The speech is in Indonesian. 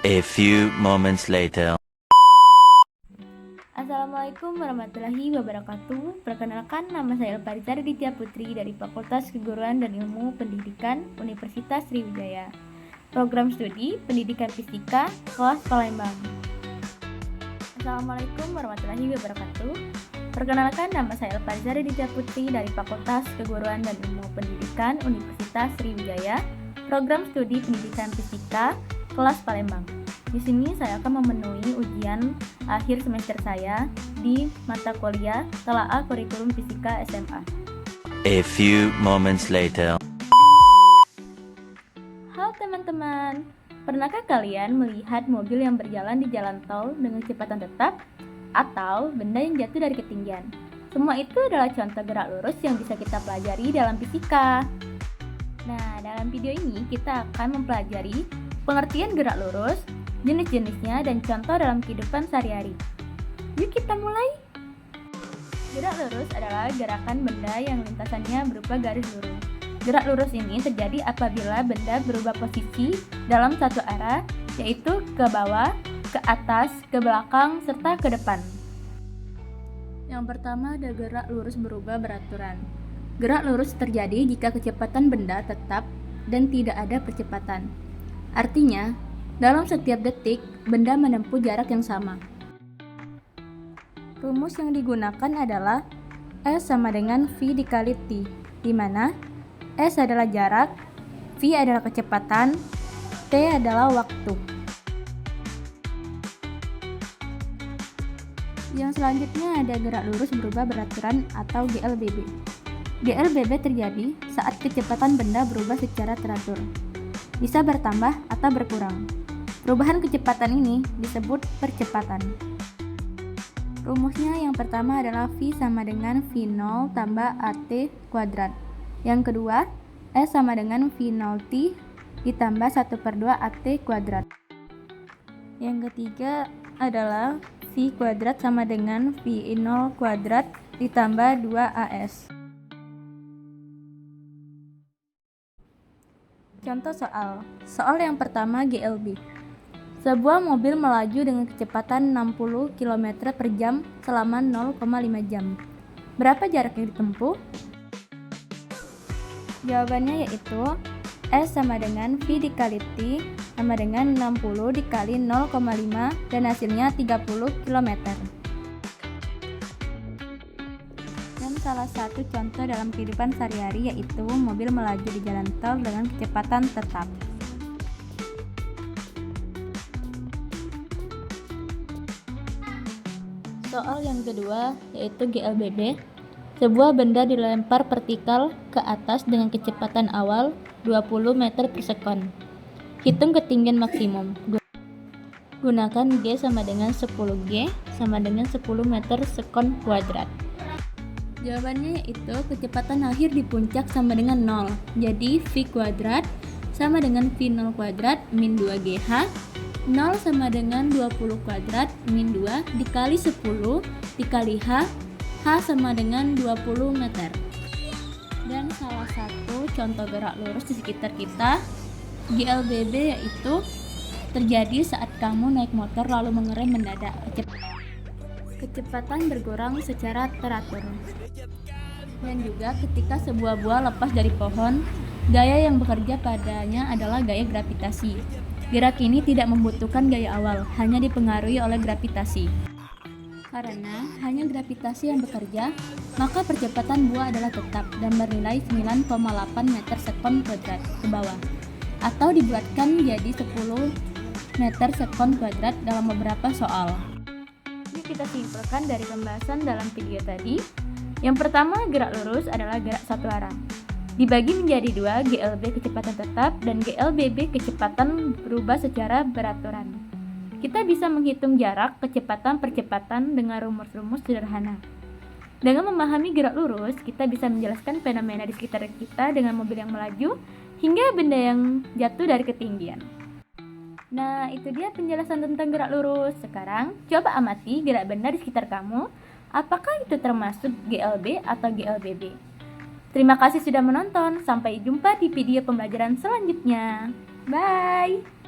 A few moments later. Assalamualaikum warahmatullahi wabarakatuh. Perkenalkan, nama saya Elparisa Ditya Putri dari Fakultas Keguruan dan Ilmu Pendidikan Universitas Sriwijaya. Program Studi Pendidikan Fisika, kelas Palembang. Assalamualaikum warahmatullahi wabarakatuh. Perkenalkan, nama saya Elparisa Ditya Putri dari Fakultas Keguruan dan Ilmu Pendidikan Universitas Sriwijaya. Program Studi Pendidikan Fisika, kelas Palembang. Di sini saya akan memenuhi ujian akhir semester saya di mata kuliah Telaah Kurikulum Fisika SMA. A few moments later. Halo teman-teman, pernahkah kalian melihat mobil yang berjalan di jalan tol dengan kecepatan tetap atau benda yang jatuh dari ketinggian? Semua itu adalah contoh gerak lurus yang bisa kita pelajari dalam fisika. Nah, dalam video ini kita akan mempelajari pengertian gerak lurus, jenis-jenisnya, dan contoh dalam kehidupan sehari-hari. Yuk kita mulai! Gerak lurus adalah gerakan benda yang lintasannya berupa garis lurus. Gerak lurus ini terjadi apabila benda berubah posisi dalam satu arah, yaitu ke bawah, ke atas, ke belakang, serta ke depan. Yang pertama ada gerak lurus berubah beraturan. Gerak lurus terjadi jika kecepatan benda tetap dan tidak ada percepatan. Artinya, dalam setiap detik, benda menempuh jarak yang sama. Rumus yang digunakan adalah S sama dengan V dikali T, di mana S adalah jarak, V adalah kecepatan, T adalah waktu. Yang selanjutnya ada gerak lurus berubah beraturan atau GLBB. GLBB terjadi saat kecepatan benda berubah secara teratur, bisa bertambah atau berkurang. Perubahan kecepatan ini disebut percepatan. Rumusnya yang pertama adalah V sama dengan V0 tambah AT kuadrat. Yang kedua, S sama dengan V0T ditambah 1/2 AT kuadrat. Yang ketiga adalah V kuadrat sama dengan V0 kuadrat ditambah 2AS. Contoh soal yang pertama GLB. Sebuah mobil melaju dengan kecepatan 60 km per jam selama 0,5 jam. Berapa jarak yang ditempuh? Jawabannya yaitu S sama dengan V dikali T sama dengan 60 dikali 0,5 dan hasilnya 30 km. Dan salah satu contoh dalam kehidupan sehari-hari yaitu mobil melaju di jalan tol dengan kecepatan tetap. Soal yang kedua yaitu GLBB. Sebuah benda dilempar vertikal ke atas dengan kecepatan awal 20 meter per sekon. Hitung ketinggian maksimum. Gunakan G sama dengan 10G sama dengan 10 meter sekon kuadrat. Jawabannya yaitu kecepatan akhir di puncak sama dengan 0. Jadi V kuadrat sama dengan V0 kuadrat min 2GH. 0 sama dengan 20 kuadrat min 2 dikali 10 dikali H. H sama dengan 20 meter. Dan salah satu contoh gerak lurus di sekitar kita, GLBB, yaitu terjadi saat kamu naik motor lalu mengerem mendadak. Kecepatan berkurang secara teratur. Dan juga ketika sebuah buah lepas dari pohon, gaya yang bekerja padanya adalah gaya gravitasi. Gerak ini tidak membutuhkan gaya awal, hanya dipengaruhi oleh gravitasi. Karena hanya gravitasi yang bekerja, maka percepatan buah adalah tetap dan bernilai 9,8 meter sekon kuadrat ke bawah, atau dibuatkan jadi 10 meter sekon kuadrat dalam beberapa soal. Yuk kita simpulkan dari pembahasan dalam video tadi. Yang pertama, gerak lurus adalah gerak satu arah. Dibagi menjadi dua, GLB kecepatan tetap dan GLBB kecepatan berubah secara beraturan. Kita bisa menghitung jarak, kecepatan, percepatan dengan rumus-rumus sederhana. Dengan memahami gerak lurus, kita bisa menjelaskan fenomena di sekitar kita dengan mobil yang melaju hingga benda yang jatuh dari ketinggian. Nah, itu dia penjelasan tentang gerak lurus. Sekarang, coba amati gerak benda di sekitar kamu. Apakah itu termasuk GLB atau GLBB? Terima kasih sudah menonton. Sampai jumpa di video pembelajaran selanjutnya. Bye!